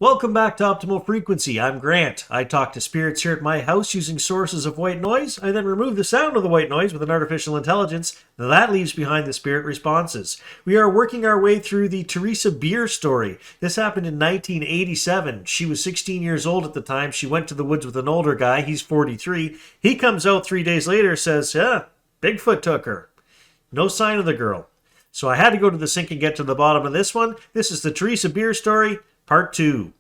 Welcome back to Optimal Frequency. I'm Grant. I talk to spirits here at my house using sources of white noise. I then remove the sound of the white noise with an artificial intelligence that leaves behind the spirit responses. We are working our way through the Theresa Bier story. This happened in 1987. She was 16 years old at the time. She went to the woods with an older guy. He's 43. He comes out 3 days later, says, Bigfoot took her. No sign of the girl. So I had to go to the sink and get to the bottom of this one. This is the Theresa Bier story, Part 2.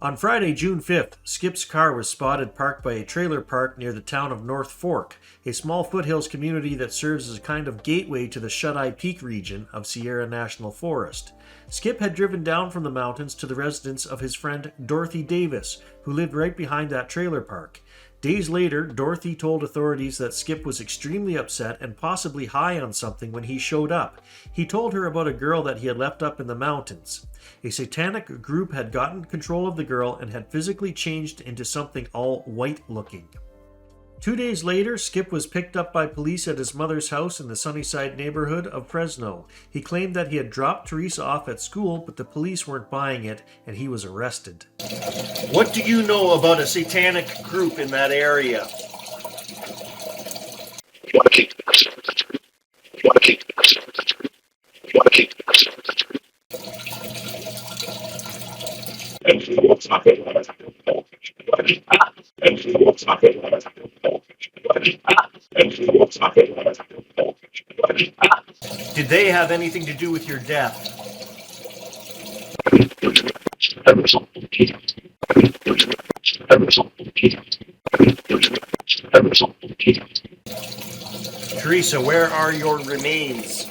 On Friday, June 5th, Skip's car was spotted parked by a trailer park near the town of North Fork, a small foothills community that serves as a kind of gateway to the Shut-Eye Peak region of Sierra National Forest. Skip had driven down from the mountains to the residence of his friend Dorothy Davis, who lived right behind that trailer park. Days later, Dorothy told authorities that Skip was extremely upset and possibly high on something when he showed up. He told her about a girl that he had left up in the mountains. A satanic group had gotten control of the girl and had physically changed into something all white-looking. 2 days later, Skip was picked up by police at his mother's house in the Sunnyside neighborhood of Fresno. He claimed that he had dropped Theresa off at school, but the police weren't buying it, and he was arrested. What do you know about a satanic group in that area? Did they have anything to do with your death? Theresa, where are your remains?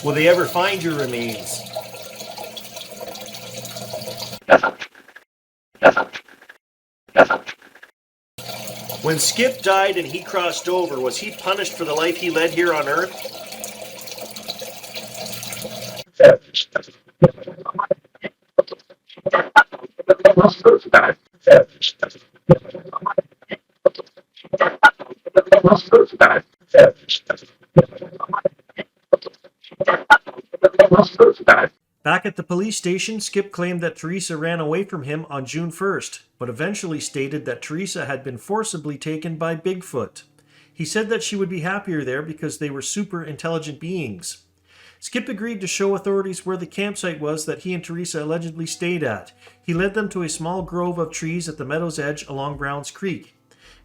Will they ever find your remains? When Skip died and he crossed over, was he punished for the life he led here on Earth? Back at the police station, Skip claimed that Theresa ran away from him on June 1st, but eventually stated that Theresa had been forcibly taken by Bigfoot. He said that she would be happier there because they were super intelligent beings. Skip agreed to show authorities where the campsite was that he and Theresa allegedly stayed at. He led them to a small grove of trees at the meadow's edge along Browns Creek.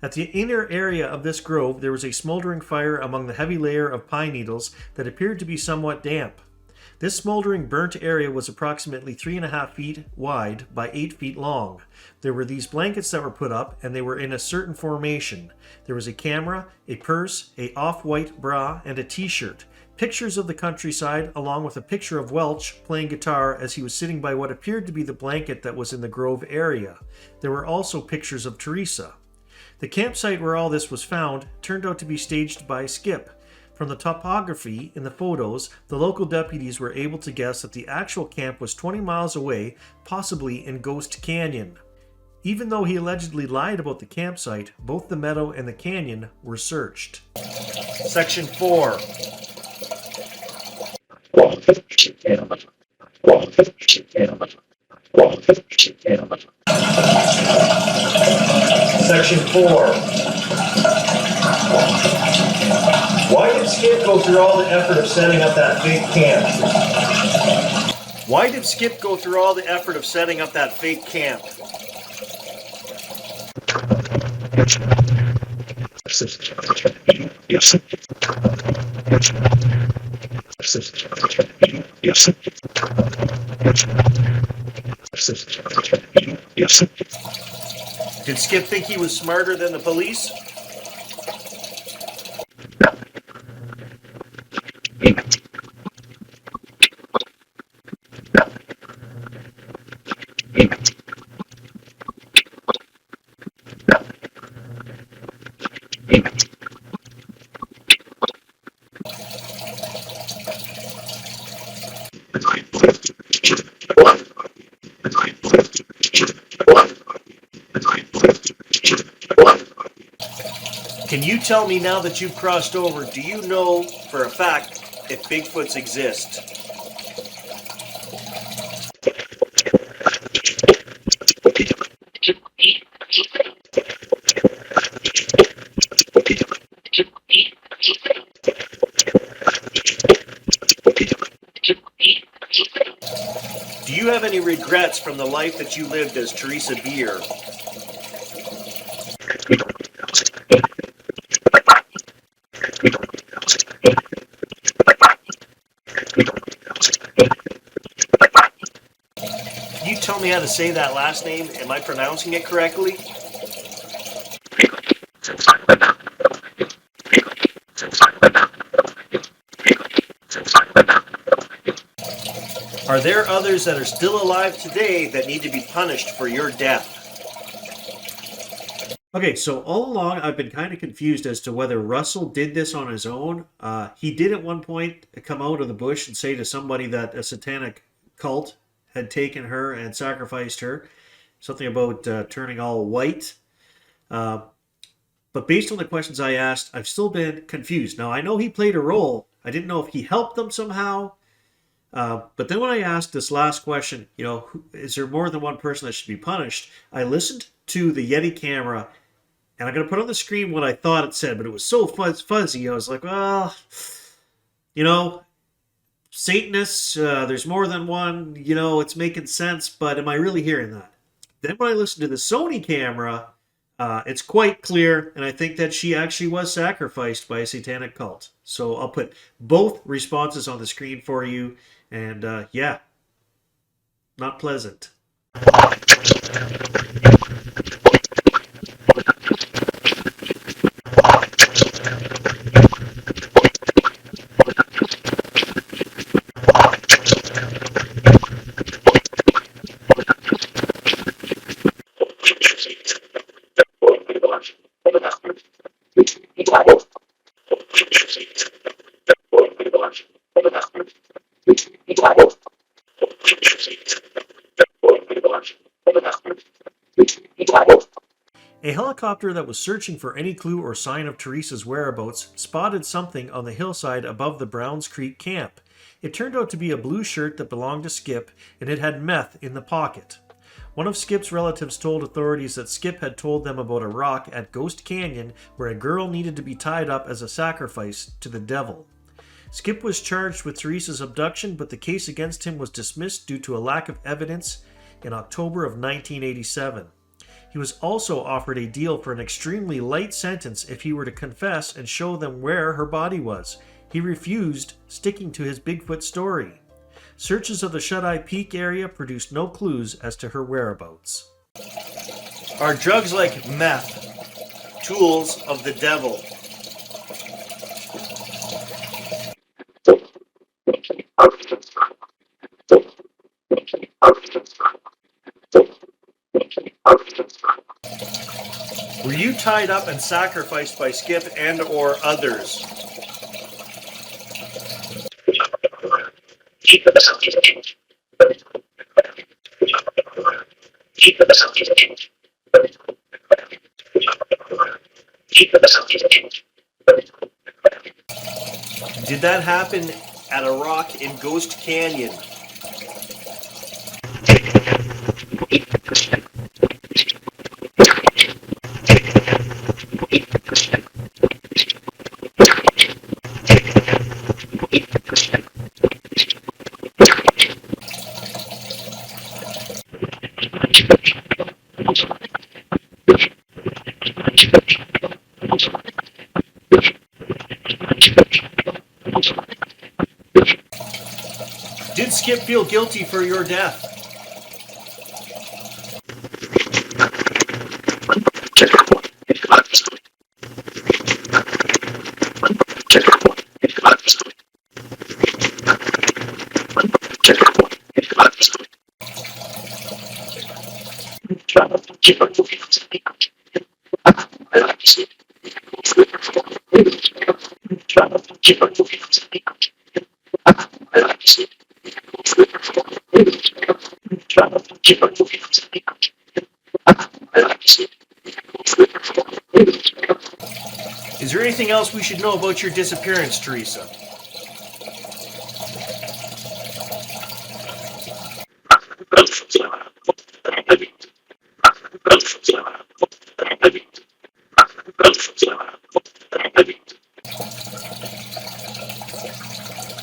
At the inner area of this grove, there was a smoldering fire among the heavy layer of pine needles that appeared to be somewhat damp. This smoldering burnt area was approximately 3.5 feet wide by 8 feet long. There were these blankets that were put up, and they were in a certain formation. There was a camera, a purse, a off-white bra, and a t-shirt. Pictures of the countryside, along with a picture of Welch playing guitar as he was sitting by what appeared to be the blanket that was in the grove area. There were also pictures of Theresa. The campsite where all this was found turned out to be staged by Skip. From the topography in the photos, the local deputies were able to guess that the actual camp was 20 miles away, possibly in Ghost Canyon. Even though he allegedly lied about the campsite, both the meadow and the canyon were searched. Section 4. Section 4. Why did Skip go through all the effort of setting up that fake camp? Why did Skip go through all the effort of setting up that fake camp? Did Skip think he was smarter than the police? Can you tell me, now that you've crossed over, do you know for a fact if Bigfoots exist? Do you have any regrets from the life that you lived as Theresa Bier? Can you tell me how to say that last name? Am I pronouncing it correctly? Are there others that are still alive today that need to be punished for your death? Okay, so all along I've been kind of confused as to whether Russell did this on his own. He did at one point come out of the bush and say to somebody that a satanic cult had taken her and sacrificed her. Something about turning all white. But based on the questions I asked, I've still been confused. Now, I know he played a role. I didn't know if he helped them somehow. But then when I asked this last question, is there more than one person that should be punished? I listened to the Yeti camera, and I'm going to put on the screen what I thought it said, but it was so fuzzy. I was like, well, Satanists, there's more than one, it's making sense, but am I really hearing that? Then when I listened to the Sony camera, it's quite clear, and I think that she actually was sacrificed by a satanic cult. So I'll put both responses on the screen for you, and not pleasant. A helicopter that was searching for any clue or sign of Theresa's whereabouts spotted something on the hillside above the Browns Creek camp. It turned out to be a blue shirt that belonged to Skip, and it had meth in the pocket. One of Skip's relatives told authorities that Skip had told them about a rock at Ghost Canyon where a girl needed to be tied up as a sacrifice to the devil. Skip was charged with Theresa's abduction, but the case against him was dismissed due to a lack of evidence in October of 1987. He was also offered a deal for an extremely light sentence if he were to confess and show them where her body was. He refused, sticking to his Bigfoot story. Searches of the Shut-Eye Peak area produced no clues as to her whereabouts. Are drugs like meth tools of the devil? Were you tied up and sacrificed by Skip and or others? Did that happen at a rock in Ghost Canyon? Did Skip feel guilty for your death? Is there anything else we should know about your disappearance, Theresa?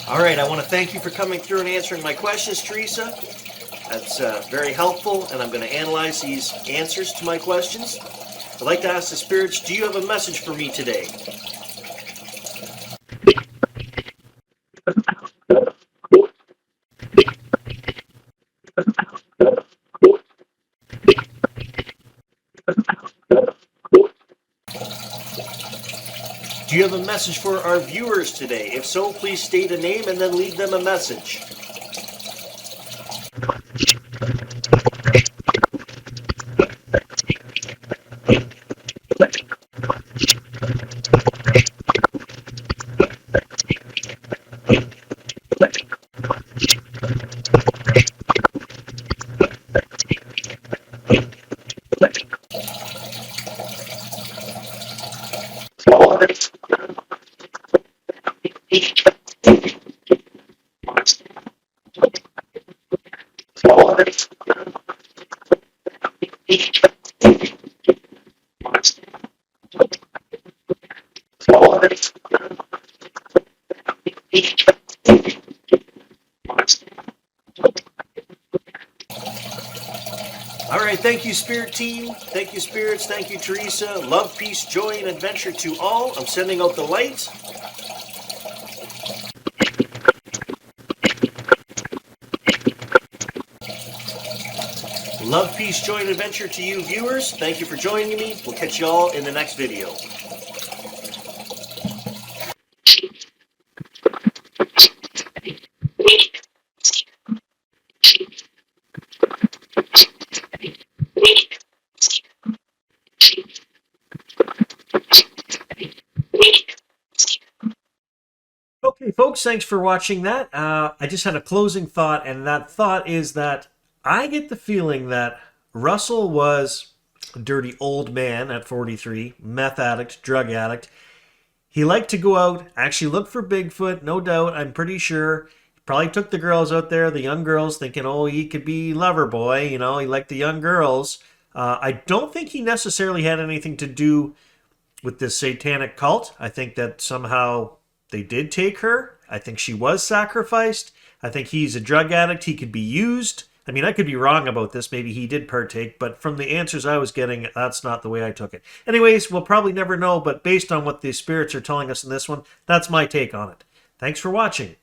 All right, I want to thank you for coming through and answering my questions, Theresa. That's very helpful, and I'm going to analyze these answers to my questions. I'd like to ask the spirits, do you have a message for me today? Do you have a message for our viewers today? If so, please state a name and then leave them a message. All right, thank you, Spirit Team. Thank you, Spirits. Thank you, Theresa. Love, peace, joy, and adventure to all. I'm sending out the light. Love, peace, joy, and adventure to you, viewers. Thank you for joining me. We'll catch you all in the next video. Okay, folks, thanks for watching that. I just had a closing thought, and that thought is that I get the feeling that Russell was a dirty old man at 43, meth addict, drug addict. He liked to go out, actually look for Bigfoot, no doubt, I'm pretty sure. He probably took the girls out there, the young girls, thinking, oh, he could be lover boy, you know, he liked the young girls. I don't think he necessarily had anything to do with this satanic cult. I think that somehow they did take her. I think she was sacrificed. I think he's a drug addict. He could be used. I mean, I could be wrong about this. Maybe he did partake, but from the answers I was getting, that's not the way I took it. Anyways, we'll probably never know, but based on what the spirits are telling us in this one, that's my take on it. Thanks for watching.